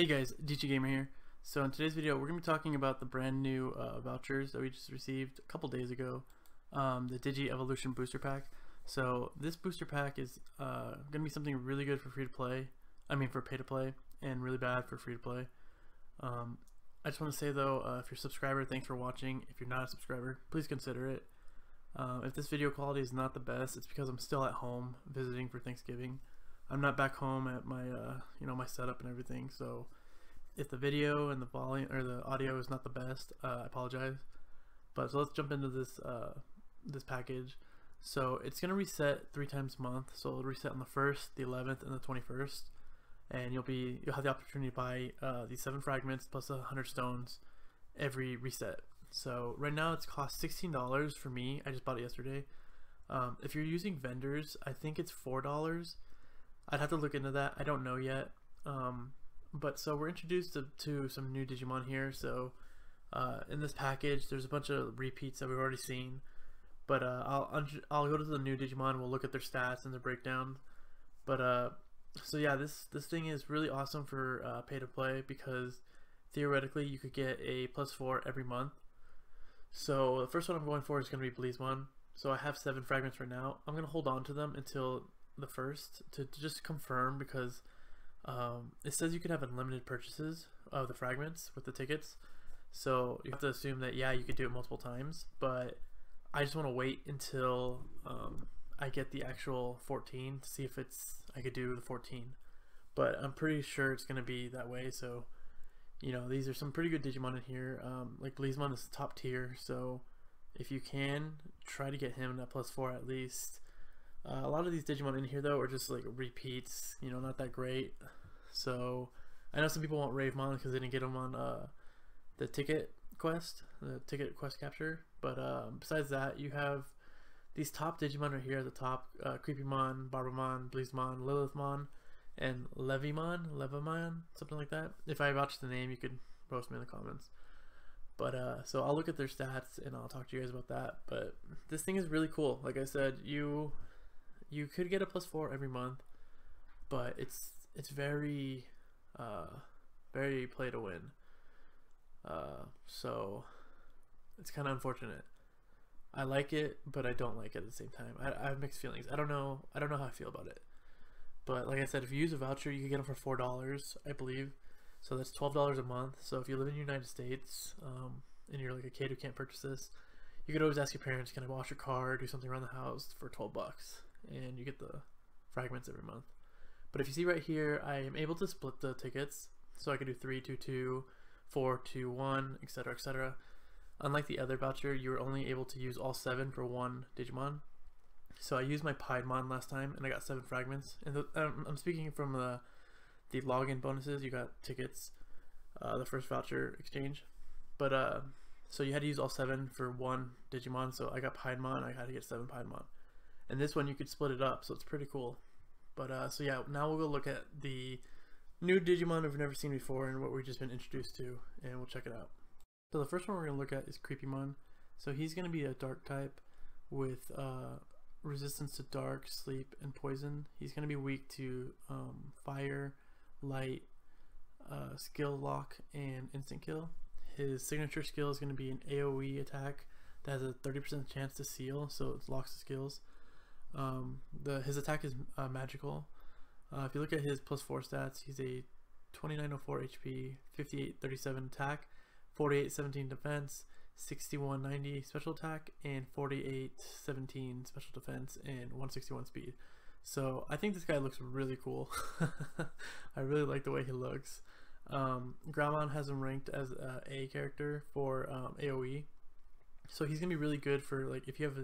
Hey guys, DG Gamer here. So in today's video, we're going to be talking about the brand new vouchers that we just received a couple days ago, the Digi Evolution Booster Pack. So this booster pack is going to be something really good for free to play, for pay to play, and really bad for free to play. I just want to say though, if you're a subscriber, thanks for watching. If you're not a subscriber, please consider it. If this video quality is not the best, it's because I'm still at home visiting for Thanksgiving. I'm not back home at my my setup and everything, so if the video and the volume or the audio is not the best, I apologize. But so let's jump into this this package. So it's gonna reset 3 times a month, so it'll reset on the 1st, the 11th, and the 21st, and you'll have the opportunity to buy these 7 fragments plus 100 stones every reset. So right now it's cost $16 for me. I just bought it yesterday. If you're using vendors, I think it's $4. I'd have to look into that. I don't know yet. But so we're introduced to some new Digimon here. So in this package, there's a bunch of repeats that we've already seen. But I'll go to the new Digimon. We'll look at their stats and their breakdown. But so yeah, this thing is really awesome for pay to play, because theoretically you could get a +4 every month. So the first one I'm going for is going to be Levy Mon. So I have 7 fragments right now. I'm going to hold on to them until the 1st to just confirm, because it says you can have unlimited purchases of the fragments with the tickets, so you have to assume that yeah, you could do it multiple times, but I just want to wait until I get the actual 14 to see if I could do the 14, but I'm pretty sure it's going to be that way. So these are some pretty good Digimon in here. Like Levy Mon is top tier, so if you can, try to get him at +4 at least. A lot of these Digimon in here though are just like repeats, not that great. So I know some people want Ravemon because they didn't get them on the ticket quest capture. But besides that, you have these top Digimon right here at the top: Creepymon, Barbamon, Bleezemon, Lillith Mon, and Levy Mon, something like that. If I botched the name, you could post me in the comments. But so I'll look at their stats and I'll talk to you guys about that. But this thing is really cool. Like I said, you could get a +4 every month, but it's very very play to win. So it's kind of unfortunate. I like it, but I don't like it at the same time. I have mixed feelings. I don't know how I feel about it. But like I said, if you use a voucher, you can get them for $4, I believe. So that's $12 a month. So if you live in the United States and you're like a kid who can't purchase this, you could always ask your parents, can I wash your car, do something around the house for $12, and you get the fragments every month. But if you see right here, I am able to split the tickets, so I can do 3, 2, 2, 4, 2, 1, etc., etc. Unlike the other voucher, you were only able to use all 7 for one Digimon. So I used my Piedmon last time, and I got 7 fragments. And I'm speaking from the login bonuses. You got tickets, the first voucher exchange. But so you had to use all 7 for one Digimon. So I got Piedmon. I had to get 7 Piedmon. And this one you could split it up, so it's pretty cool. But so yeah, now we'll go look at the new Digimon we've never seen before and what we've just been introduced to, and we'll check it out. So the first one we're going to look at is Creepymon. So he's going to be a dark type with resistance to dark, sleep, and poison. He's going to be weak to fire, light, skill lock, and instant kill. His signature skill is going to be an AoE attack that has a 30% chance to seal, so it locks the skills. His attack is magical. If you look at his +4 stats, he's a 2904 HP, 5837 attack, 4817 defense, 6190 special attack, and 4817 special defense, and 161 speed. So I think this guy looks really cool. I really like the way he looks. Groundmon has him ranked as a character for AoE, so he's gonna be really good for like if you have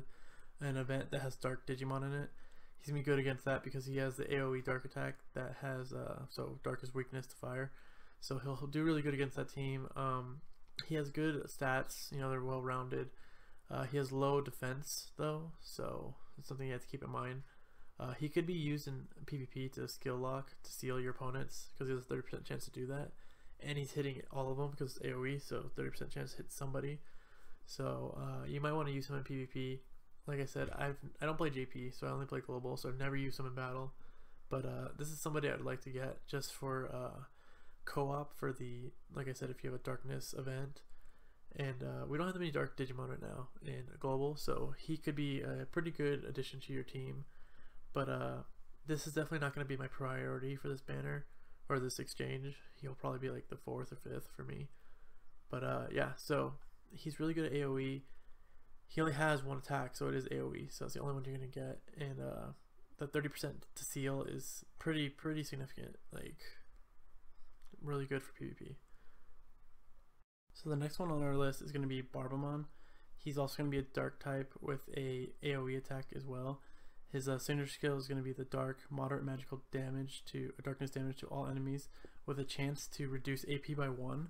an event that has dark Digimon in it. He's gonna be good against that because he has the AoE dark attack that has so dark is weakness to fire, so he'll do really good against that team. He has good stats, they're well rounded. He has low defense though, so it's something you have to keep in mind. He could be used in PvP to skill lock to seal your opponents because he has a 30% chance to do that, and he's hitting all of them because it's AoE, so 30% chance to hit somebody. So you might want to use him in PvP. Like I said, I don't play JP, so I only play global, so I've never used him in battle. But this is somebody I'd like to get just for co-op for the, like I said, if you have a darkness event. And we don't have that many dark Digimon right now in global, so he could be a pretty good addition to your team. But this is definitely not going to be my priority for this banner or this exchange. He'll probably be like the 4th or 5th for me. But yeah, so he's really good at AoE. He only has 1 attack, so it is AoE, so it's the only one you're going to get. And the 30% to seal is pretty significant, like really good for PvP. So the next one on our list is going to be Barbamon. He's also going to be a dark type with a AoE attack as well. His signature skill is going to be the dark moderate magical damage to darkness damage to all enemies with a chance to reduce AP by 1.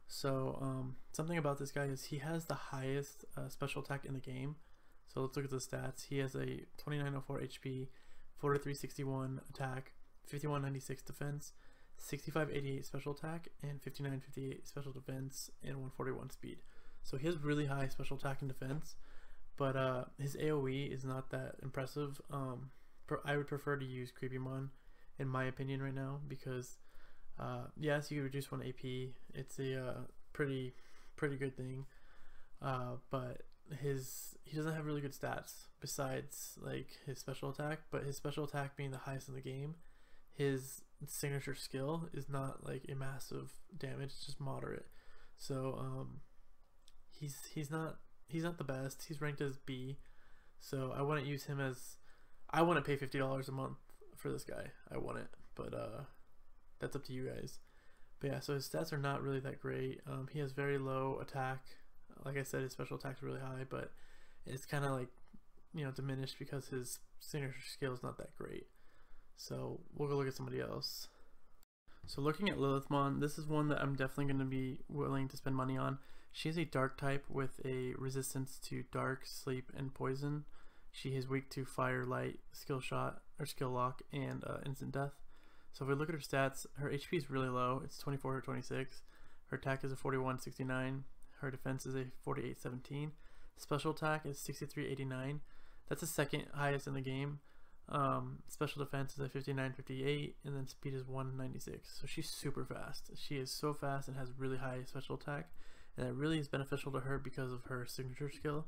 So something about this guy is he has the highest special attack in the game. So let's look at the stats. He has a 2904 HP, 4361 attack, 5196 defense, 6588 special attack, and 5958 special defense, and 141 speed. So he has really high special attack and defense, but his AoE is not that impressive. I would prefer to use Creepymon in my opinion right now, because yes, you can reduce 1 AP. It's a pretty good thing, but he doesn't have really good stats besides like his special attack. But his special attack being the highest in the game, his signature skill is not like a massive damage, it's just moderate. So he's not the best. He's ranked as B, so I wouldn't use him as, I wouldn't pay $50 a month for this guy. I wouldn't, but that's up to you guys. But yeah, so his stats are not really that great. He has very low attack. Like I said, his special attack is really high, but it's kind of like, you know, diminished because his signature skill is not that great. So we'll go look at somebody else. So looking at Lillith Mon, this is one that I'm definitely going to be willing to spend money on. She is a dark type with a resistance to dark, sleep, and poison. She is weak to fire, light, skill shot, or skill lock, and instant death. So if we look at her stats, her HP is really low. It's 24 or 26. Her attack is a 4169. Her defense is a 4817. Special attack is 6389. That's the second highest in the game. Special defense is a 5958, and then speed is 196. So she's super fast. She is so fast and has really high special attack, and that really is beneficial to her because of her signature skill.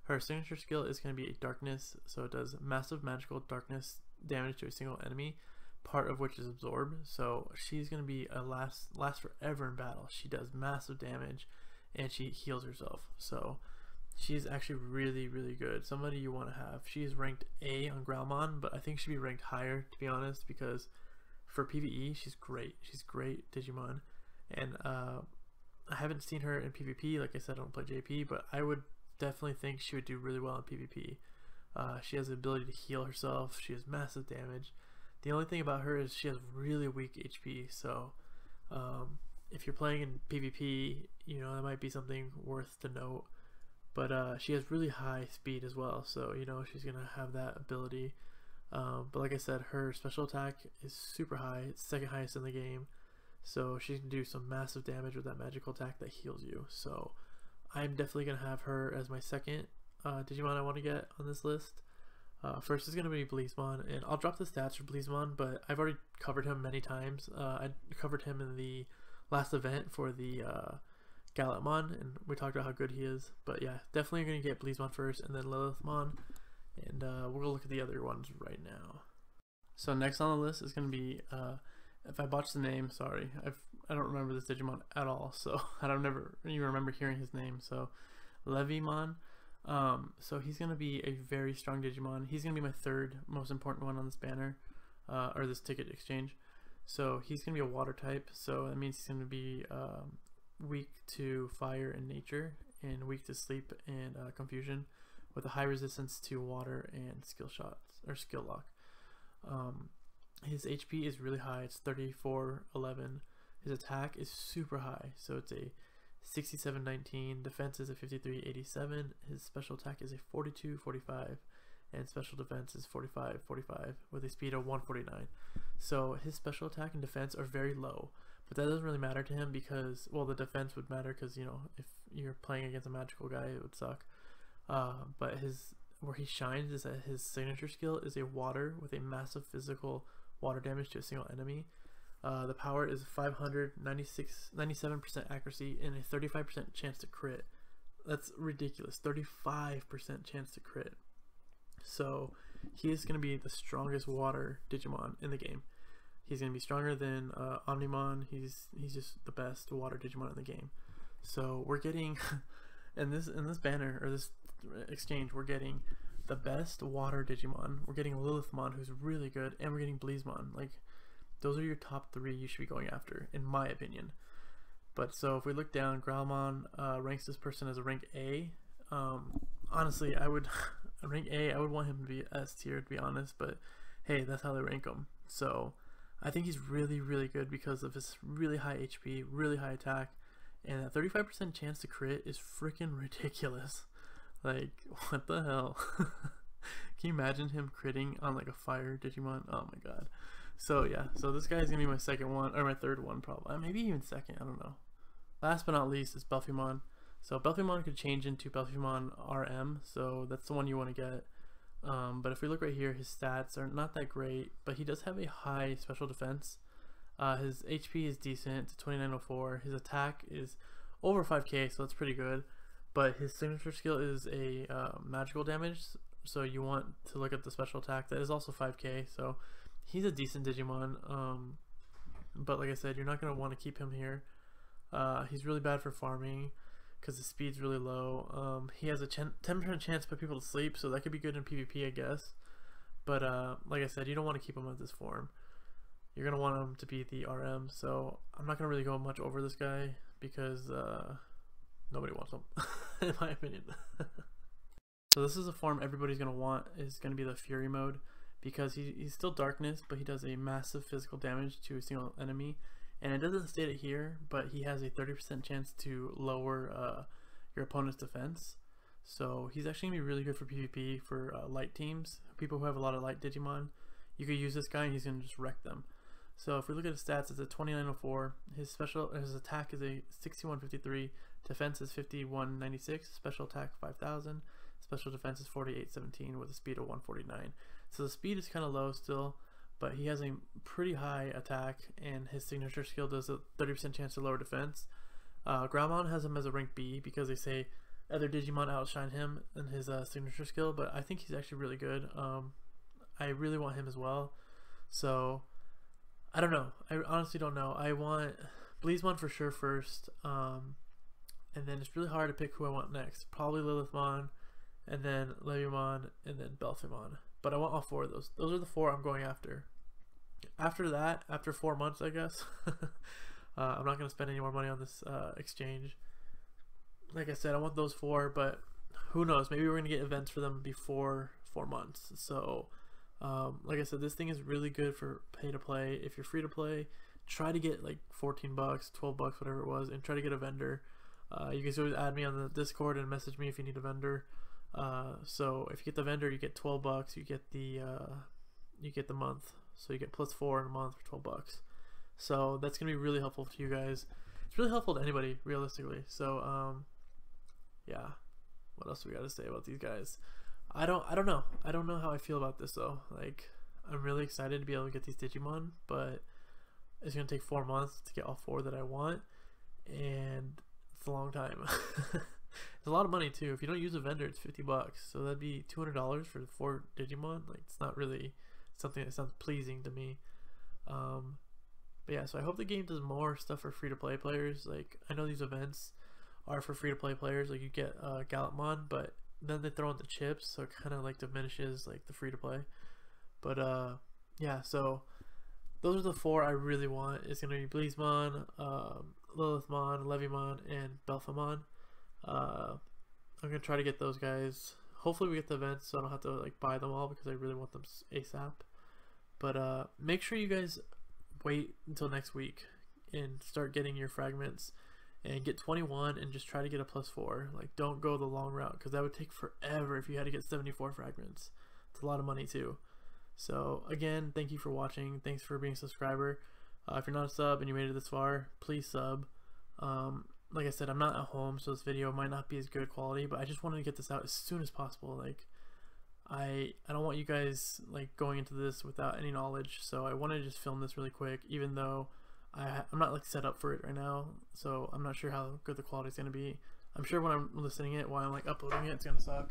Her signature skill is going to be a darkness, so it does massive magical darkness damage to a single enemy, part of which is absorbed. So she's going to be a last forever in battle. She does massive damage and she heals herself. So she's actually really good. Somebody you want to have. She is ranked A on Growlmon, but I think she'd be ranked higher, to be honest, because for PvE she's great. She's great Digimon, and I haven't seen her in PvP. Like I said, I don't play JP, but I would definitely think she would do really well in PvP. She has the ability to heal herself. She has massive damage. The only thing about her is she has really weak HP, so if you're playing in PvP, you know, that might be something worth to note. But she has really high speed as well, so you know she's gonna have that ability. But like I said, her special attack is super high. It's second highest in the game, so she can do some massive damage with that magical attack that heals you. So I'm definitely gonna have her as my second Digimon I want to get on this list. First is gonna be Buffymon, and I'll drop the stats for Buffymon, but I've already covered him many times. I covered him in the last event for the Galletmon, and we talked about how good he is. But yeah, definitely going to get Buffymon first, and then Lillith Mon, and we're going to look at the other ones right now. So next on the list is going to be, if I botched the name, sorry, I don't remember this Digimon at all, so I don't never even remember hearing his name. So Levy Mon, so he's going to be a very strong Digimon. He's going to be my third most important one on this banner, or this ticket exchange. So he's going to be a water type, so that means he's going to be weak to fire and nature, and weak to sleep and confusion, with a high resistance to water and skill shots or skill lock. His HP is really high. It's 3411. His attack is super high, so it's a 6719. Defense is a 5387. His special attack is a 4245, and special defense is 4545 with a speed of 149. So his special attack and defense are very low, but that doesn't really matter to him because, well, the defense would matter because, you know, if you're playing against a magical guy, it would suck. But where he shines is that his signature skill is a water with a massive physical water damage to a single enemy. The power is 97% accuracy and a 35% chance to crit. That's ridiculous. 35% chance to crit. So he is going to be the strongest water Digimon in the game. He's going to be stronger than Omnimon. He's just the best water Digimon in the game. So we're getting in this banner, or this exchange, we're getting the best water Digimon. We're getting Lillith Mon, who's really good, and we're getting Mon. Like, those are your top 3 you should be going after, in my opinion. But so if we look down, Growlmon ranks this person as a rank A. Honestly, I would rank A. I would want him to be S tier, to be honest. But hey, that's how they rank him. So I think he's really, really good because of his really high HP, really high attack, and that 35% chance to crit is freaking ridiculous. Like, what the hell? Can you imagine him critting on like a fire Digimon? Oh my god. So yeah, so this guy's gonna be my second one, or my third one probably, maybe even second, I don't know. Last but not least is Buffy Mon. So Buffy Mon could change into Buffy Mon RM, so that's the one you want to get. But if we look right here, his stats are not that great, but he does have a high special defense. His HP is decent, to 2904. His attack is over 5k, so that's pretty good. But his signature skill is a magical damage, so you want to look at the special attack. That is also 5k, so he's a decent Digimon. But like I said, you're not going to want to keep him here. He's really bad for farming because the speed's really low. He has a 10% chance to put people to sleep, so that could be good in PvP, I guess. But like I said, you don't want to keep him at this form. You're going to want him to be the RM, so I'm not going to really go much over this guy because nobody wants him, in my opinion. So this is a form everybody's going to want, is going to be the Fury mode, because he's still darkness, but he does a massive physical damage to a single enemy. And it doesn't state it here, but he has a 30% chance to lower your opponent's defense. So he's actually going to be really good for PvP, for light teams, people who have a lot of light Digimon. You could use this guy and he's going to just wreck them. So if we look at his stats, it's a 2904. His attack is a 6153. Defense is 5196. Special attack 5000. Special defense is 4817 with a speed of 149. So the speed is kind of low still, but he has a pretty high attack, and his signature skill does a 30% chance to lower defense. Growlmon has him as a rank B because they say other Digimon outshine him in his signature skill, but I think he's actually really good. I really want him as well. So I don't know. I honestly don't know. I want Mon for sure first, and then it's really hard to pick who I want next. Probably Lillith Mon, and then Levy Mon, and then Buffy Mon. But I want all 4 of those. Those are the 4 I'm going after. After that, after 4 months, I guess, I'm not going to spend any more money on this exchange. Like I said, I want those 4, but who knows? Maybe we're going to get events for them before 4 months. So, like I said, this thing is really good for pay to play. If you're free to play, try to get like 14 bucks, 12 bucks, whatever it was, and try to get a vendor. You can always add me on the Discord and message me if you need a vendor. So if you get the vendor, you get 12 bucks. You get the month, so you get +4 in a month for 12 bucks. So that's gonna be really helpful to you guys. It's really helpful to anybody, realistically. So yeah, what else do we got to say about these guys? I don't know how I feel about this though. Like, I'm really excited to be able to get these Digimon, but it's gonna take 4 months to get all 4 that I want, and it's a long time. It's a lot of money too. If you don't use a vendor, it's 50 bucks. So that'd be $200 for 4 Digimon. Like, it's not really something that sounds pleasing to me. But yeah, so I hope the game does more stuff for free-to-play players. Like, I know these events are for free-to-play players. Like, you get Galapmon, but then they throw in the chips, so it kind of like diminishes like the free-to-play. But yeah, so those are the 4 I really want. It's gonna be Mon, Lillith Mon, Levy Mon, and Buffy Mon. I'm gonna try to get those guys. Hopefully we get the events so I don't have to like buy them all, because I really want them ASAP. But make sure you guys wait until next week and start getting your fragments and get 21 and just try to get a +4. Like, don't go the long route, because that would take forever if you had to get 74 fragments. It's a lot of money too. So again, thank you for watching. Thanks for being a subscriber. If you're not a sub and you made it this far, please sub. Like I said, I'm not at home, so this video might not be as good quality, but I just wanted to get this out as soon as possible. Like, I don't want you guys like going into this without any knowledge, so I want to just film this really quick, even though I'm not like set up for it right now, so I'm not sure how good the quality is going to be. I'm sure when I'm listening it while I'm like uploading it, it's going to suck,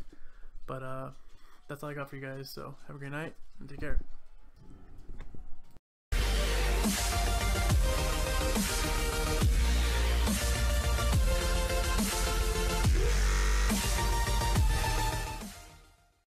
but that's all I got for you guys, so have a great night and take care.